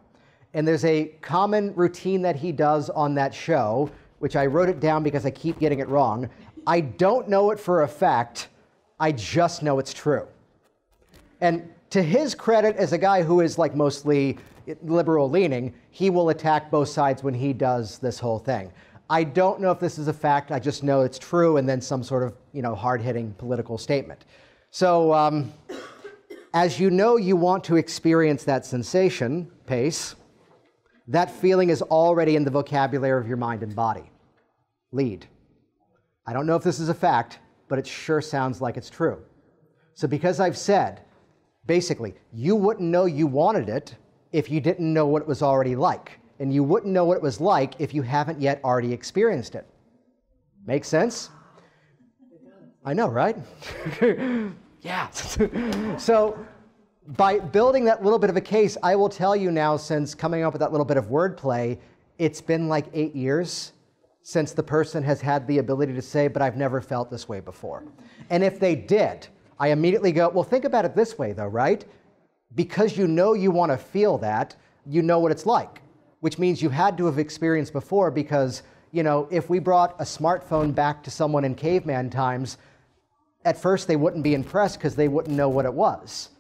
And there's a common routine that he does on that show, which I wrote it down because I keep getting it wrong. I don't know it for a fact. I just know it's true. And to his credit, as a guy who is like mostly liberal leaning, he will attack both sides when he does this whole thing. I don't know if this is a fact. I just know it's true, and then some sort of, hard-hitting political statement. So, as you know, you want to experience that sensation, Pace. That feeling is already in the vocabulary of your mind and body. Lead. I don't know if this is a fact, but it sure sounds like it's true. So because I've said, basically, you wouldn't know you wanted it if you didn't know what it was already like. And you wouldn't know what it was like if you haven't yet already experienced it. Make sense? I know, right? Yeah. So by building that little bit of a case, I will tell you now, since coming up with that little bit of wordplay, it's been like 8 years since the person has had the ability to say, but I've never felt this way before. And if they did, I immediately go, well, think about it this way, though, right? Because you know you want to feel that, you know what it's like, which means you had to have experienced before because, if we brought a smartphone back to someone in caveman times, at first they wouldn't be impressed because they wouldn't know what it was.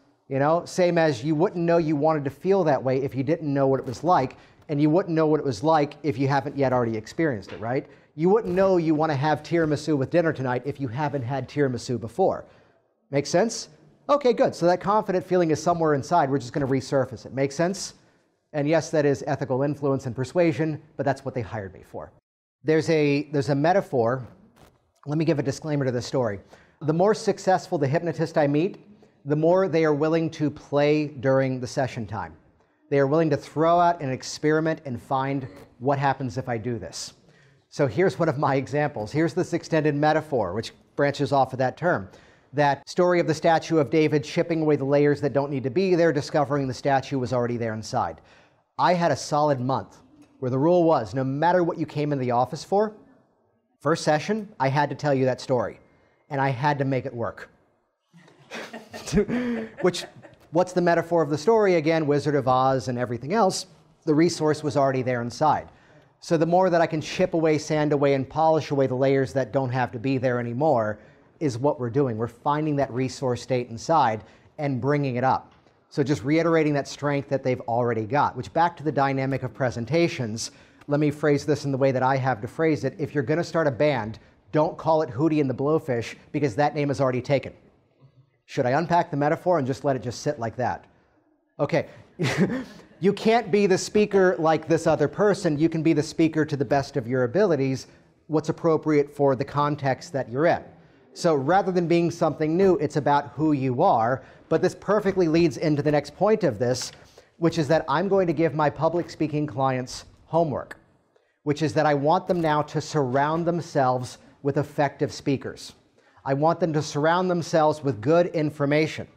Same as you wouldn't know you wanted to feel that way if you didn't know what it was like, and you wouldn't know what it was like if you haven't yet already experienced it, right? You wouldn't know you want to have tiramisu with dinner tonight if you haven't had tiramisu before. Make sense? Okay, good. So that confident feeling is somewhere inside. We're just going to resurface it. Make sense? And yes, that is ethical influence and persuasion, but that's what they hired me for. There's a metaphor. Let me give a disclaimer to this story. The more successful the hypnotist I meet, the more they are willing to play during the session time. They are willing to throw out an experiment and find what happens if I do this. So here's one of my examples. Here's this extended metaphor, which branches off of that term. That story of the statue of David chipping away the layers that don't need to be there, discovering the statue was already there inside. I had a solid month where the rule was, no matter what you came in the office for, first session, I had to tell you that story. And I had to make it work. What's the metaphor of the story? Again, Wizard of Oz and everything else. The resource was already there inside. So the more that I can chip away, sand away, and polish away the layers that don't have to be there anymore is what we're doing. We're finding that resource state inside and bringing it up. So just reiterating that strength that they've already got, which back to the dynamic of presentations, let me phrase this in the way that I have to phrase it. If you're going to start a band, don't call it Hootie and the Blowfish because that name is already taken. Should I unpack the metaphor and just let it just sit like that? Okay. You can't be the speaker like this other person. You can be the speaker to the best of your abilities, what's appropriate for the context that you're in. So rather than being something new, it's about who you are. But this perfectly leads into the next point of this, which is that I'm going to give my public speaking clients homework, which is that I want them now to surround themselves with effective speakers. I want them to surround themselves with good information,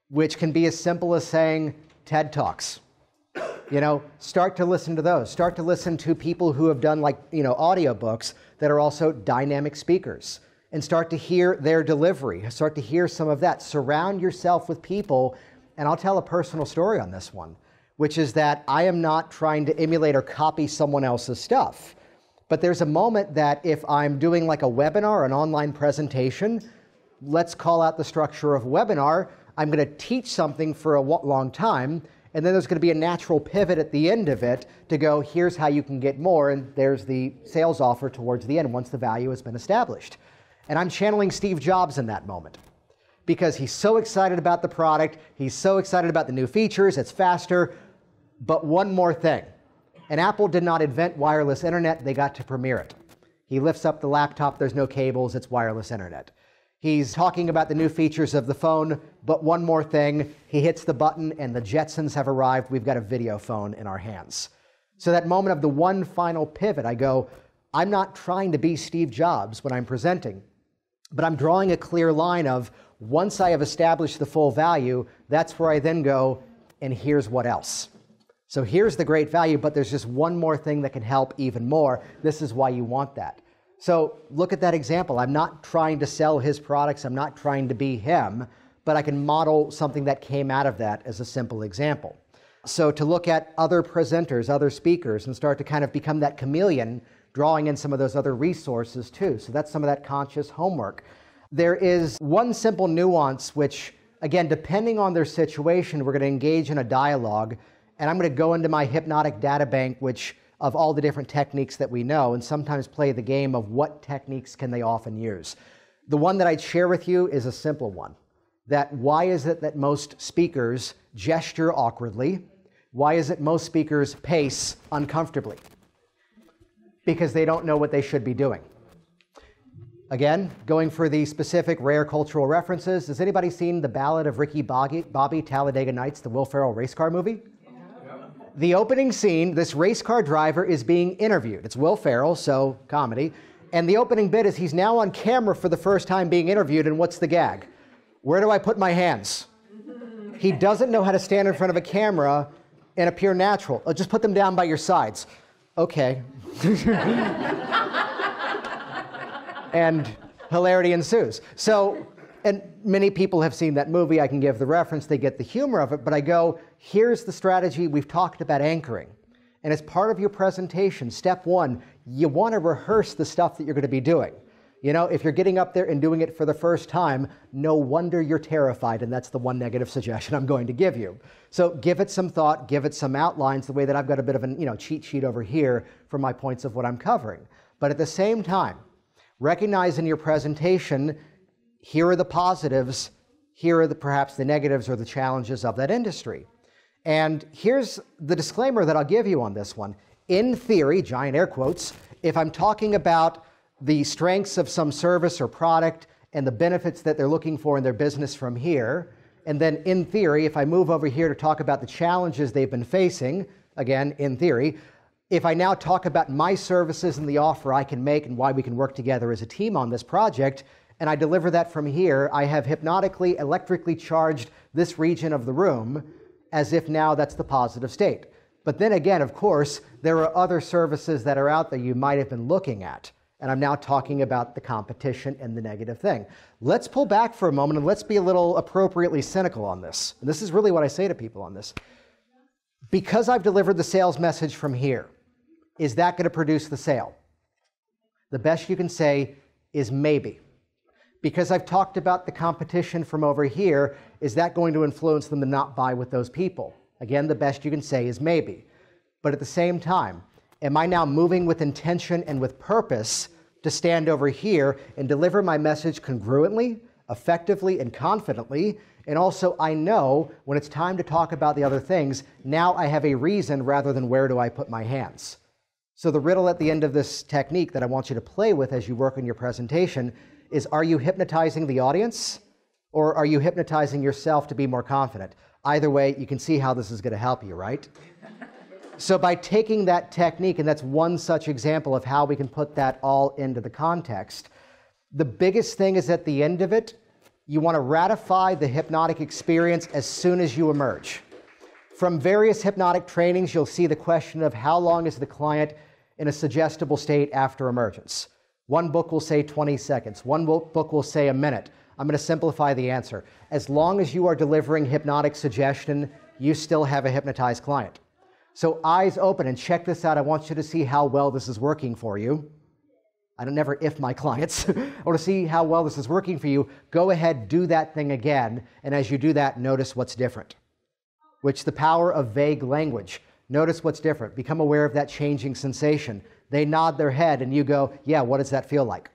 which can be as simple as saying TED Talks. Start to listen to those. Start to listen to people who have done audiobooks that are also dynamic speakers, and start to hear their delivery. Start to hear some of that. Surround yourself with people, and I'll tell a personal story on this one, which is that I am not trying to emulate or copy someone else's stuff. But there's a moment that if I'm doing like a webinar or an online presentation, let's call out the structure of a webinar. I'm going to teach something for a long time, and then there's going to be a natural pivot at the end of it to go, here's how you can get more, and there's the sales offer towards the end once the value has been established. And I'm channeling Steve Jobs in that moment because he's so excited about the product, he's so excited about the new features, it's faster, but one more thing. And Apple did not invent wireless internet, they got to premiere it. He lifts up the laptop, there's no cables, it's wireless internet. He's talking about the new features of the phone, but one more thing, he hits the button and the Jetsons have arrived, we've got a video phone in our hands. So that moment of the one final pivot, I go, I'm not trying to be Steve Jobs when I'm presenting, but I'm drawing a clear line of once I have established the full value, that's where I then go, and here's what else. So here's the great value, but there's just one more thing that can help even more. This is why you want that. So look at that example. I'm not trying to sell his products. I'm not trying to be him, but I can model something that came out of that as a simple example. So to look at other presenters, other speakers, and start to kind of become that chameleon, drawing in some of those other resources too. So that's some of that conscious homework. There is one simple nuance which, again, depending on their situation, we're going to engage in a dialogue, and I'm going to go into my hypnotic data bank, which of all the different techniques that we know, and sometimes play the game of what techniques can they often use. The one that I'd share with you is a simple one. That why is it that most speakers gesture awkwardly? Why is it most speakers pace uncomfortably? Because they don't know what they should be doing. Again, going for the specific rare cultural references, has anybody seen The Ballad of Ricky Bobby, Talladega Nights, the Will Ferrell race car movie? The opening scene, this race car driver is being interviewed. It's Will Ferrell, so comedy. And the opening bit is he's now on camera for the first time being interviewed, and what's the gag? Where do I put my hands? He doesn't know how to stand in front of a camera and appear natural. Oh, just put them down by your sides. Okay. And hilarity ensues. So, and many people have seen that movie. I can give the reference. They get the humor of it. But I go, here's the strategy. We've talked about anchoring. And as part of your presentation, step one, you want to rehearse the stuff that you're going to be doing. You know, if you're getting up there and doing it for the first time, no wonder you're terrified, and that's the one negative suggestion I'm going to give you. So give it some thought, give it some outlines, the way that I've got a bit of an, cheat sheet over here for my points of what I'm covering. But at the same time, recognize in your presentation, here are the positives, here are perhaps the negatives or the challenges of that industry. And here's the disclaimer that I'll give you on this one. In theory, giant air quotes, if I'm talking about the strengths of some service or product and the benefits that they're looking for in their business from here, and then in theory, if I move over here to talk about the challenges they've been facing, again, in theory, if I now talk about my services and the offer I can make and why we can work together as a team on this project, and I deliver that from here, I have hypnotically, electrically charged this region of the room as if now that's the positive state. But then again, of course, there are other services that are out there you might have been looking at. And I'm now talking about the competition and the negative thing. Let's pull back for a moment and let's be a little appropriately cynical on this. And this is really what I say to people on this. Because I've delivered the sales message from here, is that going to produce the sale? The best you can say is maybe. Because I've talked about the competition from over here, is that going to influence them to not buy with those people? Again, the best you can say is maybe. But at the same time, am I now moving with intention and with purpose to stand over here and deliver my message congruently, effectively, and confidently? And also, I know when it's time to talk about the other things, now I have a reason rather than where do I put my hands. So the riddle at the end of this technique that I want you to play with as you work on your presentation is, are you hypnotizing the audience or are you hypnotizing yourself to be more confident? Either way, you can see how this is going to help you, right? So by taking that technique, and that's one such example of how we can put that all into the context, the biggest thing is at the end of it, you want to ratify the hypnotic experience as soon as you emerge. From various hypnotic trainings, you'll see the question of how long is the client in a suggestible state after emergence. One book will say 20 seconds. One book will say a minute. I'm going to simplify the answer. As long as you are delivering hypnotic suggestion, you still have a hypnotized client. So eyes open, and check this out. I want you to see how well this is working for you. I don't never if my clients. I want to see how well this is working for you. Go ahead, do that thing again. And as you do that, notice what's different. Which the power of vague language. Notice what's different. Become aware of that changing sensation. They nod their head and you go, yeah, what does that feel like?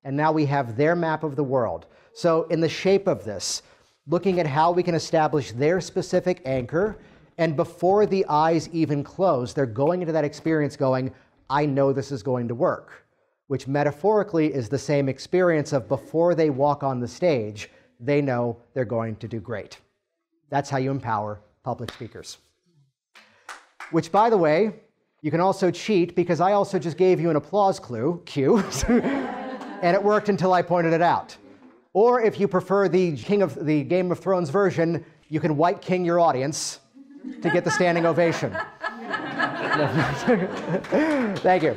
And now we have their map of the world. So in the shape of this, looking at how we can establish their specific anchor, and before the eyes even close, they're going into that experience going, I know this is going to work, which metaphorically is the same experience of before they walk on the stage, they know they're going to do great. That's how you empower public speakers. Which, by the way, You can also cheat because I also just gave you an applause cue, and it worked until I pointed it out. Or if you prefer the Game of Thrones version, you can White King your audience to get the standing ovation. Thank you.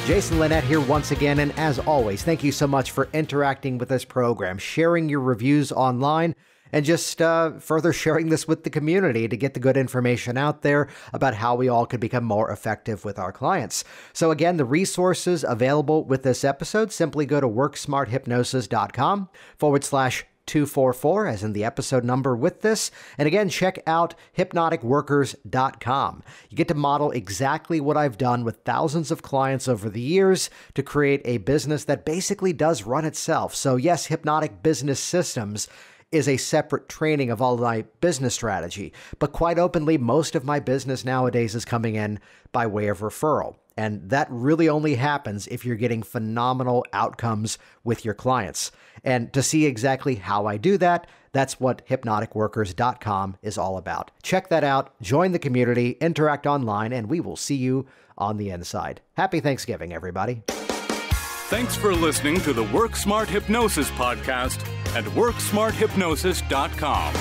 Jason Linett here once again, and as always, thank you so much for interacting with this program, sharing your reviews online, and just further sharing this with the community to get the good information out there about how we all could become more effective with our clients. So again, the resources available with this episode, simply go to worksmarthypnosis.com/244, as in the episode number with this. And again, check out hypnoticworkers.com. You get to model exactly what I've done with thousands of clients over the years to create a business that basically does run itself. So yes, Hypnotic Business Systems is a separate training of all my business strategy. But quite openly, most of my business nowadays is coming in by way of referral. And that really only happens if you're getting phenomenal outcomes with your clients. And to see exactly how I do that, that's what hypnoticworkers.com is all about. Check that out, join the community, interact online, and we will see you on the inside. Happy Thanksgiving, everybody. Thanks for listening to the Work Smart Hypnosis podcast at worksmarthypnosis.com.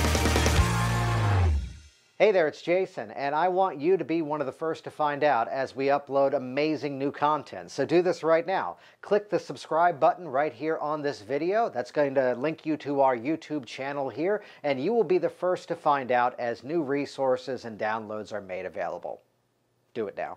Hey there, it's Jason, and I want you to be one of the first to find out as we upload amazing new content. So do this right now. Click the subscribe button right here on this video. That's going to link you to our YouTube channel here, and you will be the first to find out as new resources and downloads are made available. Do it now.